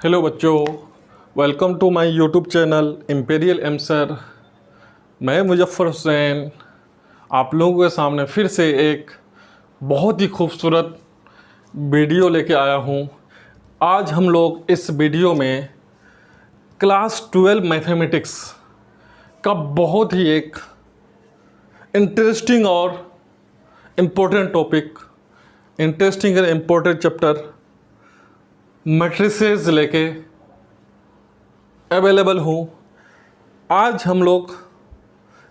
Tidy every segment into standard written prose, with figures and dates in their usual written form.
Hello बच्चों, welcome to my YouTube channel imperial एमसर। मैं मुजफ्फर हुसैन आप लोगों के सामने फिर से एक बहुत ही खूबसूरत वीडियो लेके आया हूँ। आज हम लोग इस वीडियो में क्लास 12 मैथमेटिक्स का बहुत ही एक इंटरेस्टिंग और इम्पोर्टेंट टॉपिक, इंटरेस्टिंग और इम्पोर्टेंट चैप्टर मैट्रिसेस लेके अवेलेबल हूँ। आज हम लोग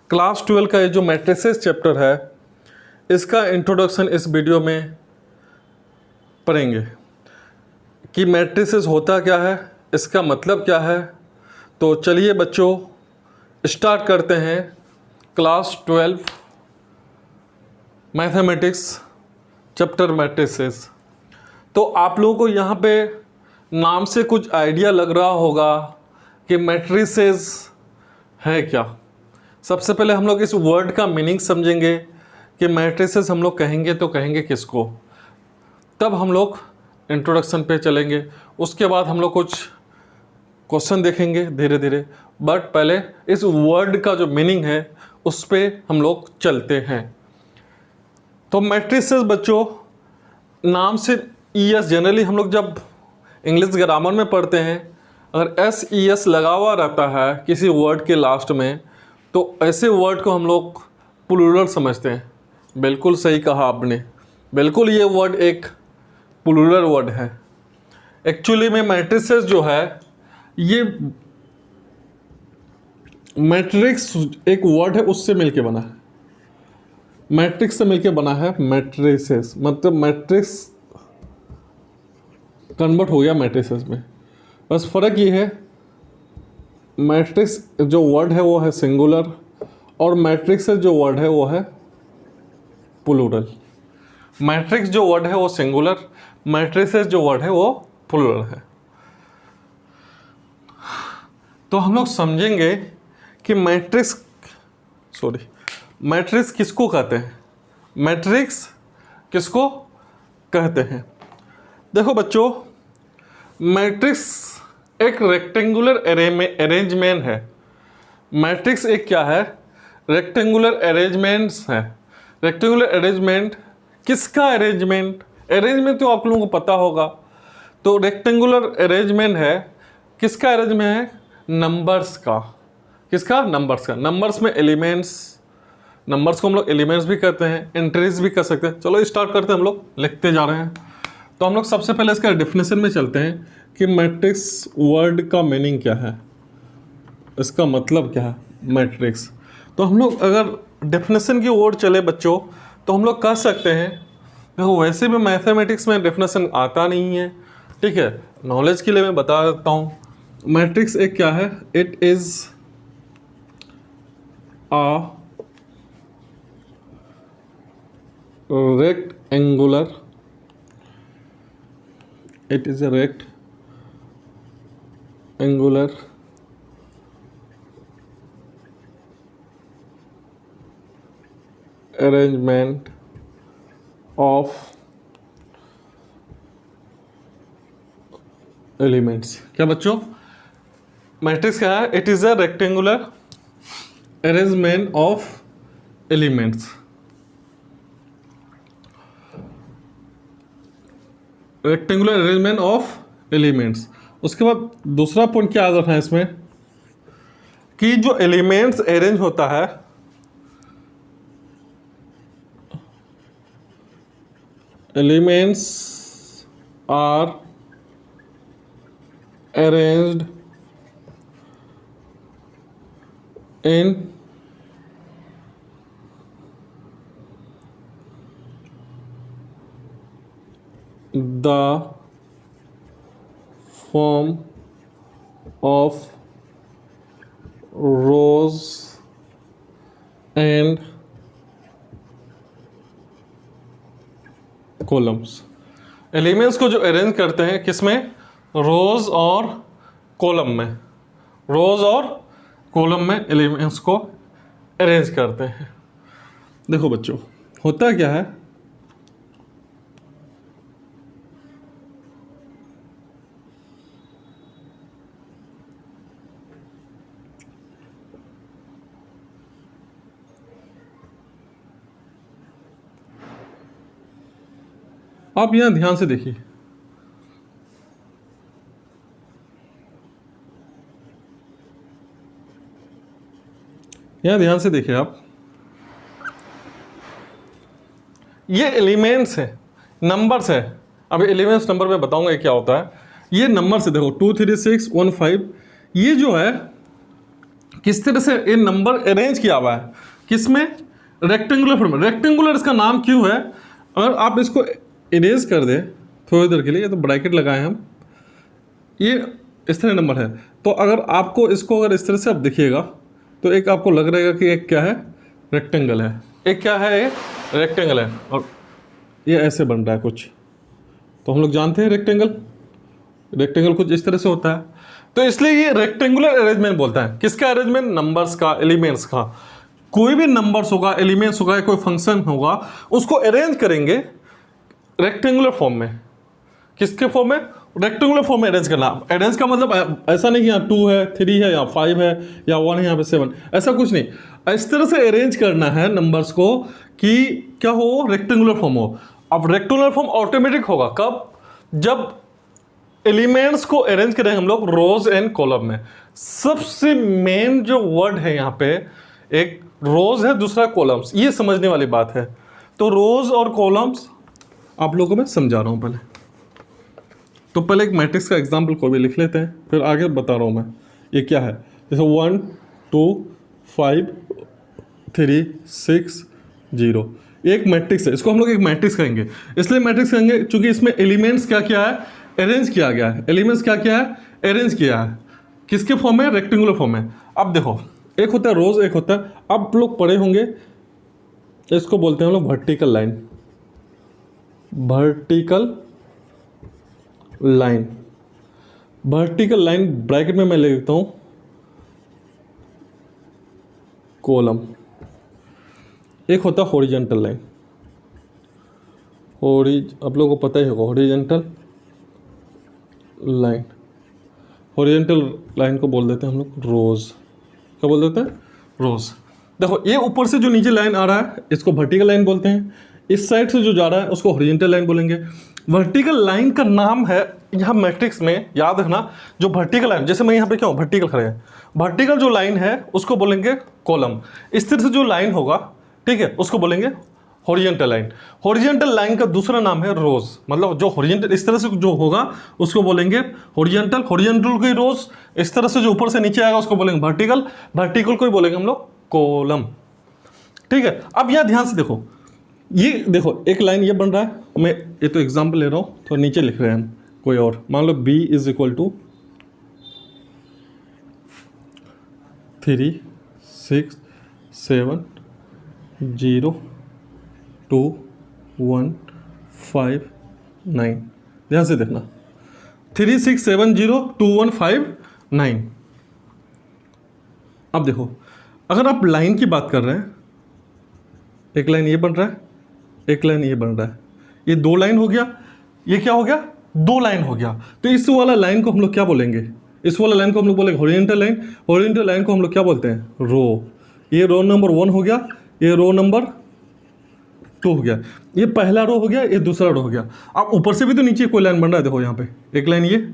क्लास 12 का ये जो मैट्रिसेस चैप्टर है इसका इंट्रोडक्शन इस वीडियो में पढ़ेंगे कि मैट्रिसेस होता क्या है, इसका मतलब क्या है। तो चलिए बच्चों स्टार्ट करते हैं क्लास 12 मैथमेटिक्स चैप्टर मैट्रिसेस। तो आप लोगों को यहाँ पे नाम से कुछ आइडिया लग रहा होगा कि मैट्रिसेस है क्या। सबसे पहले हम लोग इस वर्ड का मीनिंग समझेंगे कि मैट्रिसेस हम लोग कहेंगे तो कहेंगे किसको, तब हम लोग इंट्रोडक्शन पे चलेंगे। उसके बाद हम लोग कुछ क्वेश्चन देखेंगे धीरे धीरे, बट पहले इस वर्ड का जो मीनिंग है उस पर हम लोग चलते हैं। तो मैट्रिसेस बच्चों नाम से ES, जनरली हम लोग जब इंग्लिश ग्रामर में पढ़ते हैं अगर SES लगा हुआ रहता है किसी वर्ड के लास्ट में तो ऐसे वर्ड को हम लोग प्लूरल समझते हैं। बिल्कुल सही कहा आपने, बिल्कुल ये वर्ड एक प्लूरल वर्ड है। एक्चुअली में मैट्रिसेस जो है ये मैट्रिक्स एक वर्ड है उससे मिलके बना है, मैट्रिक्स से मिलके बना है मैट्रिसेस, मतलब मैट्रिक्स कन्वर्ट हो गया मैट्रिसेस में। बस फ़र्क ये है मैट्रिक्स जो वर्ड है वो है सिंगुलर और मैट्रिक्स जो वर्ड है वो है प्लूरल। मैट्रिक्स जो वर्ड है वो सिंगुलर, मैट्रिसेस जो वर्ड है वो प्लूरल है। तो हम लोग समझेंगे कि मैट्रिक्स किसको कहते हैं, मैट्रिक्स किसको कहते हैं। देखो बच्चों, मैट्रिक्स एक रेक्टेंगुलर अरेंजमेंट है। मैट्रिक्स एक क्या है, रेक्टेंगुलर अरेंजमेंट्स है। रेक्टेंगुलर अरेंजमेंट किसका अरेंजमेंट तो आप लोगों को पता होगा। तो रेक्टेंगुलर अरेंजमेंट है किसका अरेंजमेंट है, नंबर्स का। किसका, नंबर्स का। नंबर्स में एलिमेंट्स, नंबर्स को हम लोग एलिमेंट्स भी कहते हैं, एंट्रीज भी कर सकते हैं। चलो स्टार्ट करते हैं, हम लोग लिखते जा रहे हैं। तो हम लोग सबसे पहले इसका डेफिनेशन में चलते हैं कि मैट्रिक्स वर्ड का मीनिंग क्या है, इसका मतलब क्या है मैट्रिक्स। तो हम लोग अगर डेफिनेशन की ओर चले बच्चों तो हम लोग कह सकते हैं, देखो वैसे भी मैथमेटिक्स में डेफिनेशन आता नहीं है, ठीक है, नॉलेज के लिए मैं बता देता हूँ। मैट्रिक्स एक क्या है, it is a rectangular, it is a rectangular arrangement of elements। क्या बच्चों, मैट्रिक्स क्या है, it is a rectangular arrangement of elements. Rectangular arrangement of elements. उसके बाद दूसरा पॉइंट क्या आता है इसमें कि जो एलिमेंट्स अरेंज होता है, elements are arranged in the form of rows and columns. Elements को जो अरेंज करते हैं किसमें, रोज और कॉलम में, रोज और कॉलम में एलिमेंट्स को अरेंज करते हैं। देखो बच्चों होता क्या है, आप यहाँ ध्यान से देखिए, यहाँ ध्यान से देखिए आप, ये एलिमेंट्स है, नंबर्स है। अब एलिमेंट्स नंबर में बताऊंगा ये क्या होता है। ये नंबर से देखो 2 3 6 1 5, ये जो है किस तरह से ये नंबर अरेंज किया हुआ है, किसमें, रेक्टेंगुलर फॉर्म में। रेक्टेंगुलर इसका नाम क्यों है, अगर आप इसको इरेज कर दें थोड़ी देर के लिए, तो ब्रैकेट लगाए हम, ये इस तरह नंबर है। तो अगर आपको इसको अगर इस तरह से आप देखिएगा तो एक आपको लग रहेगा कि एक क्या है, रेक्टेंगल है, एक क्या है, ये रेक्टेंगल है, और ये ऐसे बन रहा है कुछ। तो हम लोग जानते हैं रेक्टेंगल, रेक्टेंगल कुछ इस तरह से होता है। तो इसलिए ये रेक्टेंगुलर अरेंजमेंट बोलता है, किसका अरेंजमेंट, नंबर्स का, एलिमेंट्स का। कोई भी नंबर्स होगा, एलिमेंट्स होगा, कोई फंक्शन होगा, उसको अरेंज करेंगे रेक्टेंगुलर फॉर्म में। किसके फॉर्म में, रेक्टेंगुलर फॉर्म में अरेंज करना। अरेंज का मतलब ऐसा नहीं कि यहाँ 2 है, 3 है, या 5 है, या 1 है, यहाँ पे 7, ऐसा कुछ नहीं। इस तरह से अरेंज करना है नंबर्स को कि क्या हो, रेक्टेंगुलर फॉर्म हो। अब रेक्टेंगुलर फॉर्म ऑटोमेटिक होगा कब, जब एलिमेंट्स को अरेंज करें हम लोग रोज एंड कॉलम में। सबसे मेन जो वर्ड है यहाँ पे, एक रोज है, दूसरा कॉलम्स, ये समझने वाली बात है। तो रोज और कॉलम्स आप लोगों को मैं समझा रहा हूँ पहले। तो पहले एक मैट्रिक्स का एग्जाम्पल कोई भी लिख लेते हैं, फिर आगे बता रहा हूँ मैं ये क्या है। जैसे 1 2 5 3 6 0, एक मैट्रिक्स है, इसको हम लोग एक मैट्रिक्स कहेंगे। इसलिए मैट्रिक्स कहेंगे क्योंकि इसमें एलिमेंट्स क्या क्या है, अरेंज किया गया है। एलिमेंट्स क्या क्या है, अरेंज किया है। किसके फॉर्म में, रेक्टेंगुलर फॉर्म में। अब देखो, एक होता है रोज, एक होता है, आप लोग पढ़े होंगे, इसको बोलते हैं हम लोग vertical line. Vertical line, vertical line bracket में मैं ले लेता हूं कॉलम। एक होता है हॉरिजॉन्टल लाइन, आप लोगों को पता ही होगा हॉरिजॉन्टल लाइन। हॉरिजॉन्टल लाइन को बोल देते हैं हम लोग रोज। क्या बोल देते हैं, रोज। देखो ये ऊपर से जो नीचे लाइन आ रहा है इसको वर्टिकल लाइन बोलते हैं, इस साइड से जो जा रहा है उसको हॉरिजॉन्टल लाइन बोलेंगे। वर्टिकल लाइन का नाम है, यहाँ मैट्रिक्स में याद रखना, जो वर्टिकल लाइन, जैसे मैं यहाँ पे क्या हूँ, वर्टिकल खड़े हैं, वर्टिकल जो लाइन है उसको बोलेंगे कॉलम। इस तरह से जो लाइन होगा, ठीक है, उसको बोलेंगे हॉरिजॉन्टल लाइन। हॉरिजॉन्टल लाइन का दूसरा नाम है रोज, मतलब जो हॉरिजॉन्टल इस तरह से जो होगा उसको बोलेंगे हॉरिजॉन्टल, हॉरिजॉन्टल की रोज। इस तरह से जो ऊपर से नीचे आएगा उसको बोलेंगे वर्टिकल, वर्टिकल को ही बोलेंगे हम लोग कॉलम। ठीक है, अब यहां ध्यान से देखो, ये देखो एक लाइन ये बन रहा है, मैं ये तो एग्जाम्पल ले रहा हूँ, तो नीचे लिख रहे हैं हम कोई और, मान लो b इज इक्वल टू 3 6 7 0 2 1 5 9। ध्यान से देखना, 3 6 7 0 2 1 5 9। अब देखो, अगर आप लाइन की बात कर रहे हैं, एक लाइन ये बन रहा है, एक लाइन ये बन रहा है, ये 2 लाइन हो गया, ये क्या हो गया, 2 लाइन हो गया। तो इस वाला लाइन को हम लोग क्या बोलेंगे, इस वाला लाइन को हम लोग बोलेंगे हॉरिजॉन्टल लाइन। हॉरिजॉन्टल लाइन को हम लोग क्या बोलते हैं, रो। ये रो नंबर 1 हो गया, ये रो नंबर 2 हो गया, ये पहला रो हो गया, ये दूसरा रो हो गया। अब ऊपर से भी तो नीचे कोई लाइन बन रहा है, देखो यहाँ पे एक लाइन ये,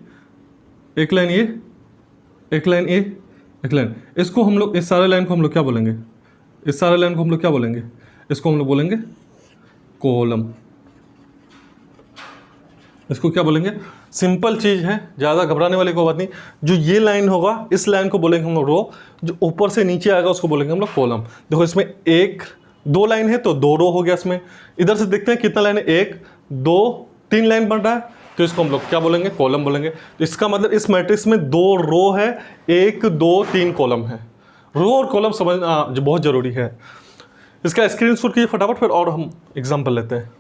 एक लाइन ये, एक लाइन ये, एक लाइन। इसको हम लोग, इस सारे लाइन को हम लोग क्या बोलेंगे, इस सारे लाइन को हम लोग क्या बोलेंगे, इसको हम लोग बोलेंगे कॉलम। इसको क्या बोलेंगे, सिंपल चीज़ है, ज़्यादा घबराने वाली कोई बात नहीं। जो ये लाइन होगा इस लाइन को बोलेंगे हम लोग रो, जो ऊपर से नीचे आएगा उसको बोलेंगे हम लोग कॉलम। देखो इसमें 1 2 लाइन है तो 2 रो हो गया इसमें। इधर से देखते हैं कितना लाइन है, 1 2 3 लाइन बन रहा है, तो इसको हम लोग क्या बोलेंगे, कॉलम बोलेंगे। तो इसका मतलब इस मैट्रिक्स में 2 रो है, 1 2 3 कॉलम है। रो और कॉलम समझना जो बहुत ज़रूरी है। इसका स्क्रीनशॉट कीजिए फटाफट, फिर और हम एग्जाम्पल लेते हैं।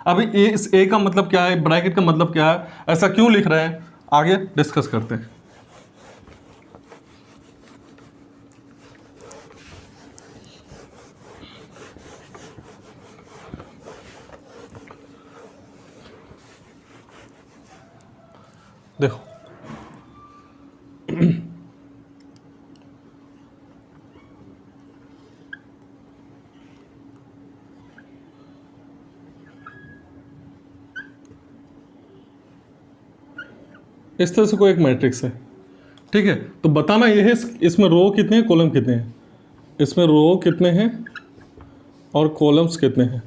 अभी इस ए का मतलब क्या है, ब्रैकेट का मतलब क्या है, ऐसा क्यों लिख रहे हैं, आगे डिस्कस करते हैं। देखो इस तरह से कोई एक मैट्रिक्स है, ठीक है। तो बताना ये है इसमें रो कितने हैं, कॉलम कितने हैं, इसमें रो कितने हैं और कॉलम्स कितने हैं,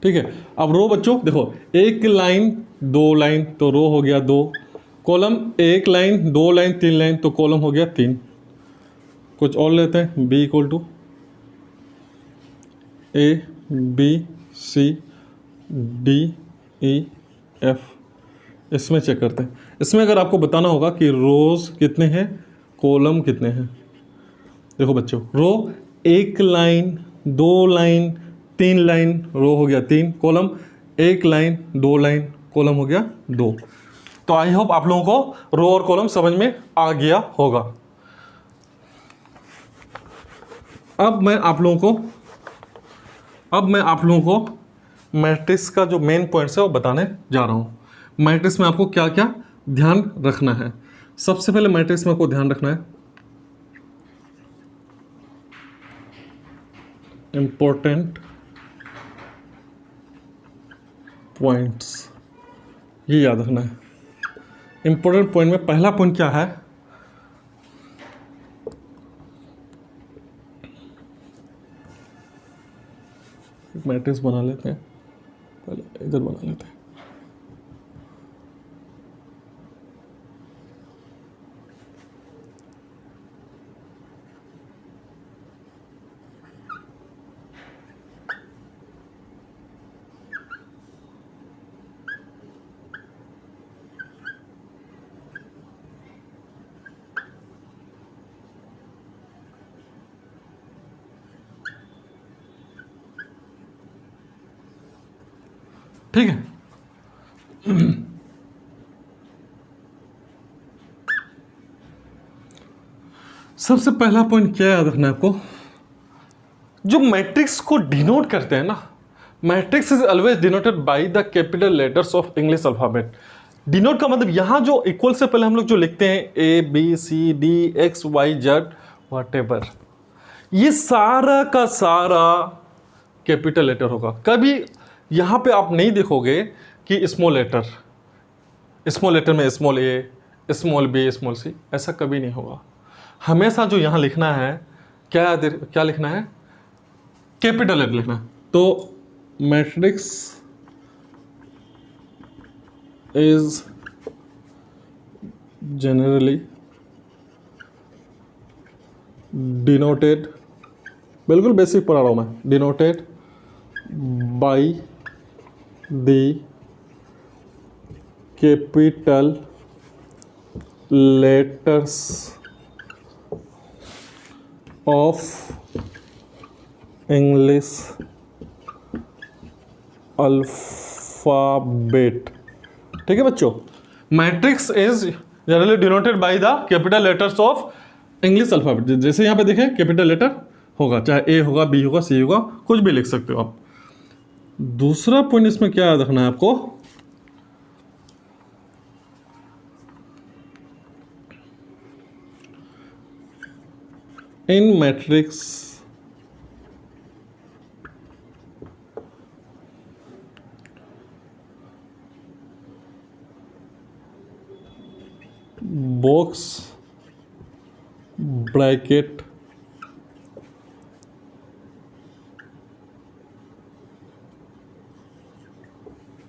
ठीक है। अब रो बच्चों देखो, एक लाइन दो लाइन तो रो हो गया दो, कॉलम एक लाइन दो लाइन तीन लाइन तो कॉलम हो गया तीन। कुछ और लेते हैं, b equal to A B C D E F, इसमें चेक करते हैं। इसमें अगर आपको बताना होगा कि रोज कितने हैं, कॉलम कितने हैं। देखो बच्चों, रो एक लाइन दो लाइन तीन लाइन, रो हो गया तीन, कॉलम एक लाइन दो लाइन, कॉलम हो गया दो। तो आई होप आप लोगों को रो और कॉलम समझ में आ गया होगा। अब मैं आप लोगों को मैट्रिक्स का जो मेन पॉइंट्स है वो बताने जा रहा हूँ। मैट्रिक्स में आपको क्या क्या ध्यान रखना है। सबसे पहले मैट्रिक्स में आपको ध्यान रखना है इंपॉर्टेंट पॉइंट्स, ये याद रखना है। इंपॉर्टेंट पॉइंट में पहला पॉइंट क्या है, मैट्रिक्स बना लेते हैं, पहले इधर बना लेते हैं। ठीक है, सबसे पहला पॉइंट क्या याद रखना है आपको, जो मैट्रिक्स को डिनोट करते हैं ना, matrix is always denoted by the capital letters of English alphabet. Denote का मतलब यहां जो इक्वल से पहले हम लोग जो लिखते हैं ABCD XYZ व्हाटएवर, ये सारा का सारा कैपिटल लेटर होगा। कभी यहां पे आप नहीं देखोगे कि स्मॉल लेटर में small a, small b, small c, ऐसा कभी नहीं होगा। हमेशा जो यहाँ लिखना है क्या लिखना है, कैपिटल लेटर लिखना है। तो मैट्रिक्स इज जनरली डिनोटेड, बिल्कुल बेसिक पढ़ा रहा हूँ मैं, denoted by the capital letters of English alphabet. ठीक है बच्चों, matrix is generally denoted by the capital letters of English alphabet. जैसे यहाँ पे देखें कैपिटल लेटर होगा, चाहे ए होगा, बी होगा, सी होगा, कुछ भी लिख सकते हो आप। दूसरा पॉइंट इसमें क्या याद रखना है आपको, इन मैट्रिक्स बॉक्स ब्रैकेट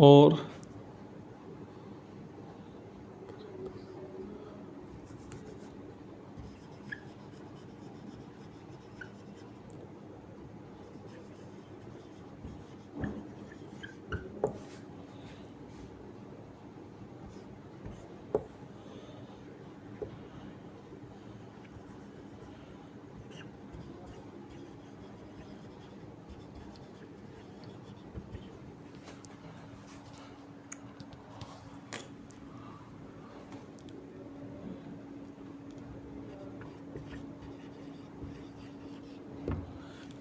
और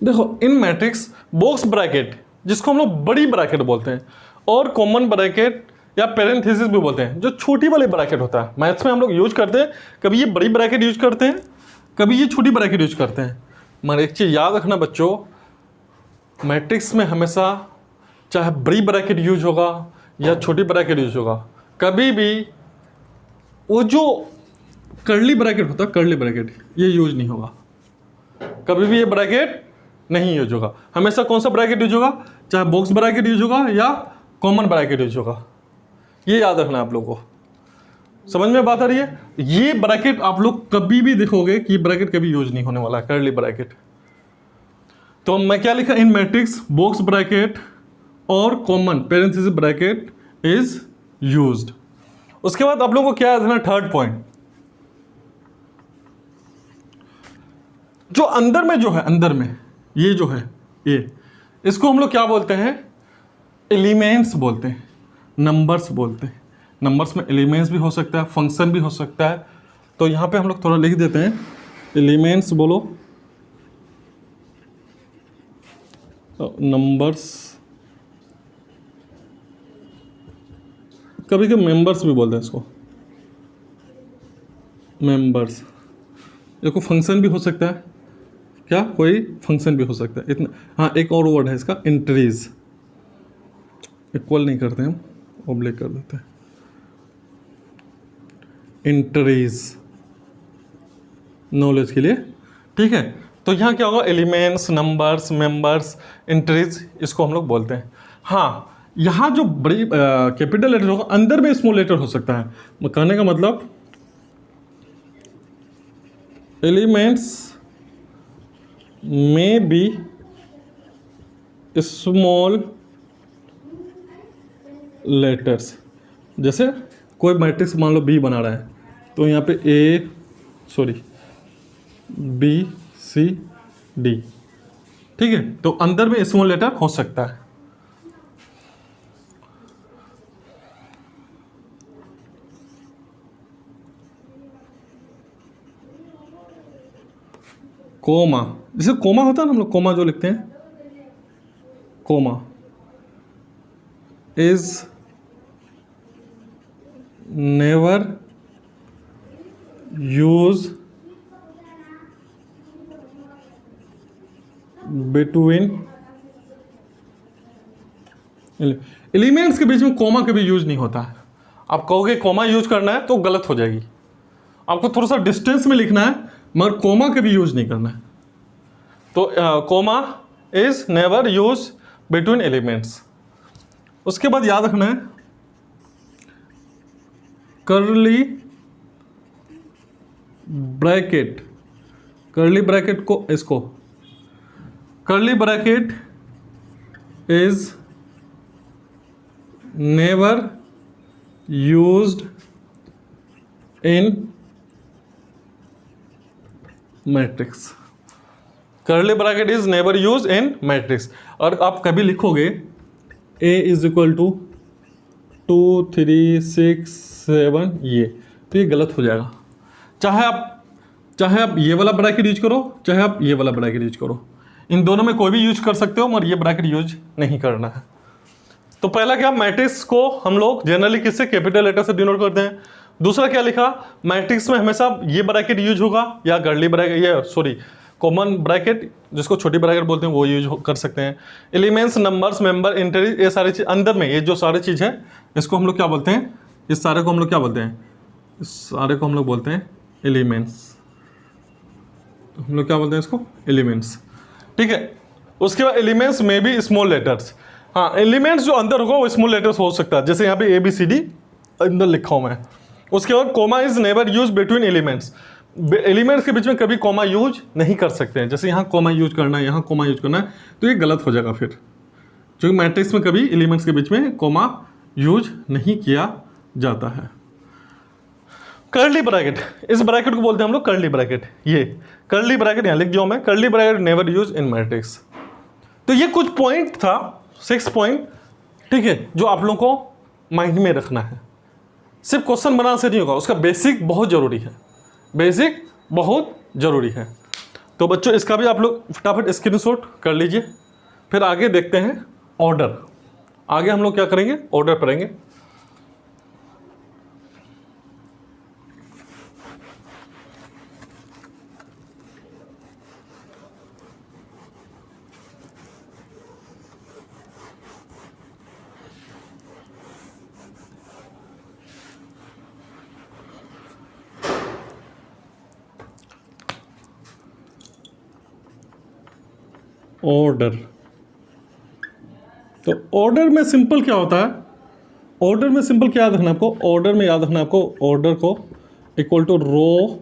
देखो, इन मैट्रिक्स बॉक्स ब्रैकेट, जिसको हम लोग बड़ी ब्रैकेट बोलते हैं, और कॉमन ब्रैकेट या पेरेंथेसिस भी बोलते हैं, जो छोटी वाली ब्रैकेट होता है, मैथ्स में हम लोग यूज करते हैं। कभी ये बड़ी ब्रैकेट यूज करते हैं, कभी ये छोटी ब्रैकेट यूज करते हैं। मगर एक चीज़ याद रखना बच्चों, मैट्रिक्स में हमेशा चाहे बड़ी ब्रैकेट यूज होगा या छोटी ब्रैकेट यूज होगा, कभी भी वो जो कर्ली ब्रैकेट होता है, कर्ली ब्रैकेट, ये यूज नहीं होगा, कभी भी ये ब्रैकेट नहीं यूज होगा। हमेशा कौन सा ब्रैकेट यूज होगा, चाहे बॉक्स ब्रैकेट यूज होगा या कॉमन ब्रैकेट यूज होगा, ये याद रखना आप लोगों को। समझ में बात आ रही है? ये ब्रैकेट आप लोग कभी भी देखोगे कि ब्रैकेट कभी यूज नहीं होने वाला है, कर्ली ब्रैकेट। तो मैं क्या लिखा इन मैट्रिक्स, बॉक्स ब्रैकेट और common parenthesis bracket is used. उसके बाद आप लोगों को क्या याद रखना, थर्ड पॉइंट, जो अंदर में जो है, अंदर में ये जो है, ये इसको हम लोग क्या बोलते हैं, एलिमेंट्स बोलते हैं, नंबर्स बोलते हैं। नंबर्स में एलिमेंट्स भी हो सकता है, फंक्शन भी हो सकता है। तो यहां पे हम लोग थोड़ा लिख देते हैं, एलिमेंट्स बोलो, नंबर्स, कभी कभी मेंबर्स भी बोलते हैं इसको, मेंबर्स। देखो फंक्शन भी हो सकता है, क्या कोई फंक्शन भी हो सकता है इतना। हाँ, एक और वर्ड है इसका, एंट्रीज, इक्वल नहीं करते हम, ओब्लिक कर देते हैं, एंट्रीज, नॉलेज के लिए, ठीक है। तो यहाँ क्या होगा, एलिमेंट्स, नंबर्स, मेंबर्स, एंट्रीज, इसको हम लोग बोलते हैं। हाँ, यहाँ जो बड़ी कैपिटल लेटर होगा, अंदर में स्मॉल लेटर हो सकता है। कहने का मतलब एलिमेंट्स में बी स्मॉल लेटर्स। जैसे कोई मैट्रिक्स मान लो बी बना रहा है, तो यहाँ पे बी सी डी, ठीक है। तो अंदर में स्मॉल लेटर हो सकता है। कोमा, जैसे कोमा होता है ना, हम लोग कोमा जो लिखते हैं, comma is never use between elements के बीच में कोमा कभी यूज नहीं होता है। आप कहोगे कोमा यूज करना है तो गलत हो जाएगी, आपको थोड़ा सा डिस्टेंस में लिखना है, मगर कोमा कभी यूज नहीं करना है। तो comma is never use between elements. उसके बाद याद रखना है कर्ली ब्रैकेट, कर्ली ब्रैकेट को, इसको curly bracket is never used in matrix. Curly bracket is never use in matrix. और आप कभी लिखोगे ए इज इक्वल टू 2 3 6 7, ये तो ये गलत हो जाएगा। चाहे आप ये वाला ब्रैकेट यूज करो, चाहे आप ये वाला ब्रैकेट यूज करो, इन दोनों में कोई भी यूज कर सकते हो, मगर ये ब्रैकेट यूज नहीं करना है। तो पहला क्या, मैट्रिक्स को हम लोग जनरली किससे, कैपिटल लेटर से डिनोट करते हैं। दूसरा क्या लिखा, मैट्रिक्स में हमेशा ये ब्रैकेट यूज होगा, या कर्ली ब्रैकेट, ये कॉमन ब्रैकेट जिसको छोटी ब्रैकेट बोलते हैं वो यूज कर सकते हैं। एलिमेंट्स, नंबर्स, मेंबर, इंटरीज, ये सारी चीज अंदर में, ये जो सारी चीज है इसको हम लोग क्या बोलते हैं, इस सारे को हम लोग क्या बोलते हैं, इस सारे को हम लोग बोलते हैं एलिमेंट्स। हम लोग क्या बोलते हैं इसको, एलिमेंट्स, ठीक है। उसके बाद एलिमेंट्स में भी स्मॉल लेटर्स। हाँ, एलिमेंट्स जो अंदर होगा वो स्मॉल लेटर्स हो सकता है, जैसे यहाँ पे ABCD अंदर लिखा हूँ मैं। उसके बाद comma is never use between elements, elements के बीच में कभी कोमा यूज नहीं कर सकते हैं। जैसे यहाँ कोमा यूज करना है, यहाँ कोमा यूज करना है, तो ये गलत हो जाएगा फिर, क्योंकि मैट्रिक्स में कभी एलिमेंट्स के बीच में कोमा यूज नहीं किया जाता है। कर्ली ब्रैकेट, इस ब्रैकेट को बोलते हैं हम लोग कर्ली ब्रैकेट। ये कर्ली ब्रैकेट यहाँ लिख दिया मैं, curly bracket never use in matrix. तो ये कुछ पॉइंट था, 6 पॉइंट, ठीक है, जो आप लोगों को माइंड में रखना है। सिर्फ क्वेश्चन बनाने से नहीं होगा, उसका बेसिक बहुत जरूरी है, बेसिक बहुत जरूरी है। तो बच्चों इसका भी आप लोग फटाफट स्क्रीनशॉट कर लीजिए। फिर आगे देखते हैं ऑर्डर। आगे हम लोग क्या करेंगे, ऑर्डर करेंगे। ऑर्डर। तो ऑर्डर में सिंपल क्या होता है, ऑर्डर में सिंपल क्या याद रखना है आपको, ऑर्डर में याद रखना है आपको, ऑर्डर को equal to row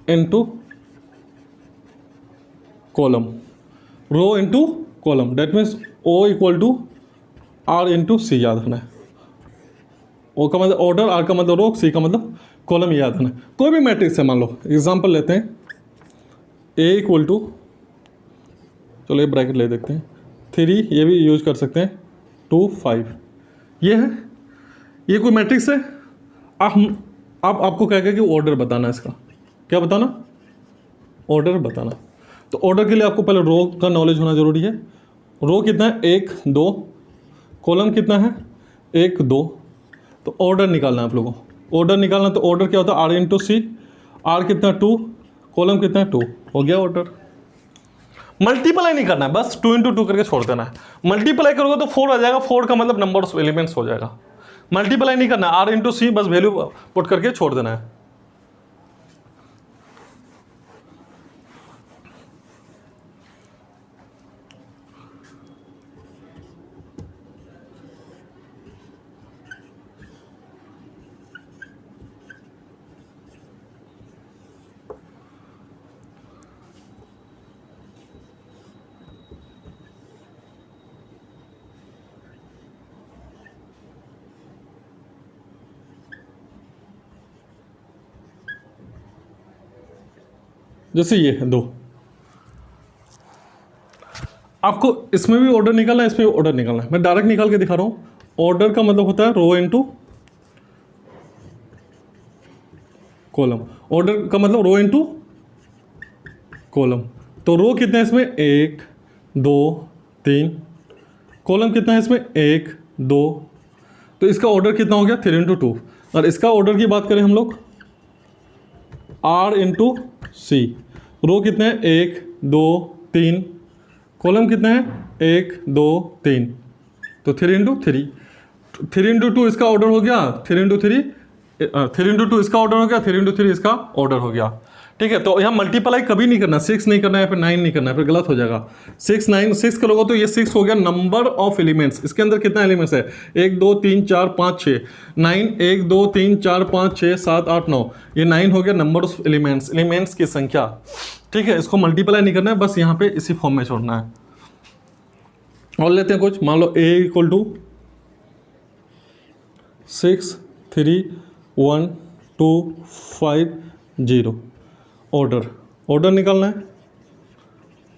into column, row into column, that means O equal to R into C याद रखना है। ओ का मतलब ऑर्डर, आर का मतलब रो, सी का मतलब कॉलम, याद रखना है। कोई भी मैट्रिक्स है, मान लो एग्जांपल लेते हैं ए इक्वल टू, चलो ये ब्रैकेट ले देखते हैं, 3, ये भी यूज कर सकते हैं, 2 5, ये है, ये कोई मैट्रिक्स है। आप आपको क्या कि ऑर्डर बताना है इसका, क्या बताना, ऑर्डर बताना। तो ऑर्डर के लिए आपको पहले रो का नॉलेज होना जरूरी है। रो कितना है, 1 2, कॉलम कितना है, 1 2। तो ऑर्डर निकालना है आप लोगों को, ऑर्डर निकालना। तो ऑर्डर क्या होता है, आर इंटू सी, आर कितना 2, कॉलम कितना है 2, हो गया ऑर्डर। मल्टीप्लाई नहीं करना है, बस 2 इंटू 2 करके छोड़ देना है। मल्टीप्लाई करोगे तो 4 आ जाएगा, 4 का मतलब नंबर ऑफ एलिमेंट्स हो जाएगा। मल्टीप्लाई नहीं करना, आर इंटू सी बस वैल्यू पुट करके छोड़ देना है। जैसे ये है 2, आपको इसमें भी ऑर्डर निकालना है, इसमें भी ऑर्डर निकालना है। मैं डायरेक्ट निकाल के दिखा रहा हूं। ऑर्डर का मतलब होता है रो इनटू कॉलम, ऑर्डर का मतलब रो इनटू कॉलम। तो रो कितना है इसमें, 1 2 3, कॉलम कितना है इसमें, 1 2। तो इसका ऑर्डर कितना हो गया, 3 इंटू 2। और इसका ऑर्डर की बात करें हम लोग, आर इंटू सी, रो कितना है, 1 2 3, कॉलम कितना है, 1 2 3। तो 3 इंटू 3, 3 इंटू 2 इसका ऑर्डर हो गया, 3 इंटू 3, 3 इंटू 2 इसका ऑर्डर हो गया, 3 इंटू 3 इसका ऑर्डर हो गया। ठीक है, तो यहाँ मल्टीप्लाई कभी नहीं करना, 6 नहीं करना है, फिर 9 नहीं करना है, फिर गलत हो जाएगा। 6 9 6 करोगे तो ये 6 हो गया नंबर ऑफ एलिमेंट्स। इसके अंदर कितना एलिमेंट्स है, 1 2 3 4 5 6, 9 1 2 3 4 5 6 7 8 9, ये 9 हो गया नंबर ऑफ एलिमेंट्स, एलिमेंट्स की संख्या। ठीक है, इसको मल्टीप्लाई नहीं करना है, बस यहाँ पे इसी फॉर्म में छोड़ना है। और लेते हैं कुछ, मान लो a equal to 6 3 1 2 5 0, order, order निकालना है।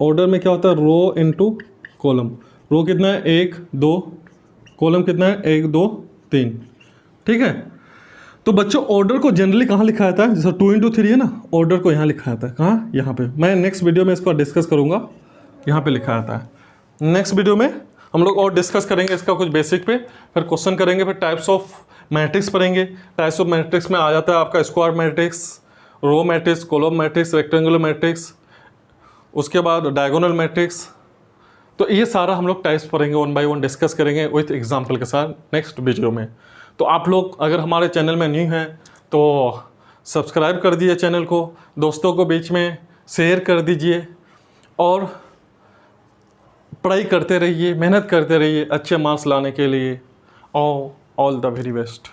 ऑर्डर में क्या होता है, रो इनटू कॉलम, रो कितना है, 1 2, कॉलम कितना है, 1 2 3। ठीक है, तो बच्चों ऑर्डर को जनरली कहाँ लिखा जाता है, जैसे 2 इंटू 3 है ना, ऑर्डर को यहाँ लिखा जाता है, कहाँ, यहाँ पे। मैं नेक्स्ट वीडियो में इसको डिस्कस करूँगा, यहाँ पे लिखा जाता है। नेक्स्ट वीडियो में हम लोग और डिस्कस करेंगे इसका कुछ बेसिक पे, फिर क्वेश्चन करेंगे, फिर टाइप्स ऑफ मैट्रिक्स पढ़ेंगे। टाइप्स ऑफ मैट्रिक्स में आ जाता है आपका square matrix, row matrix, column matrix, rectangular matrix, उसके बाद डायगोनल मैट्रिक्स। तो ये सारा हम लोग टाइप्स पढ़ेंगे, 1 बाय 1 डिस्कस करेंगे विथ एग्जाम्पल के साथ नेक्स्ट वीडियो में। तो आप लोग अगर हमारे चैनल में न्यू हैं तो सब्सक्राइब कर दीजिए चैनल को, दोस्तों को बीच में शेयर कर दीजिए, और पढ़ाई करते रहिए, मेहनत करते रहिए अच्छे मार्क्स लाने के लिए। All the very best.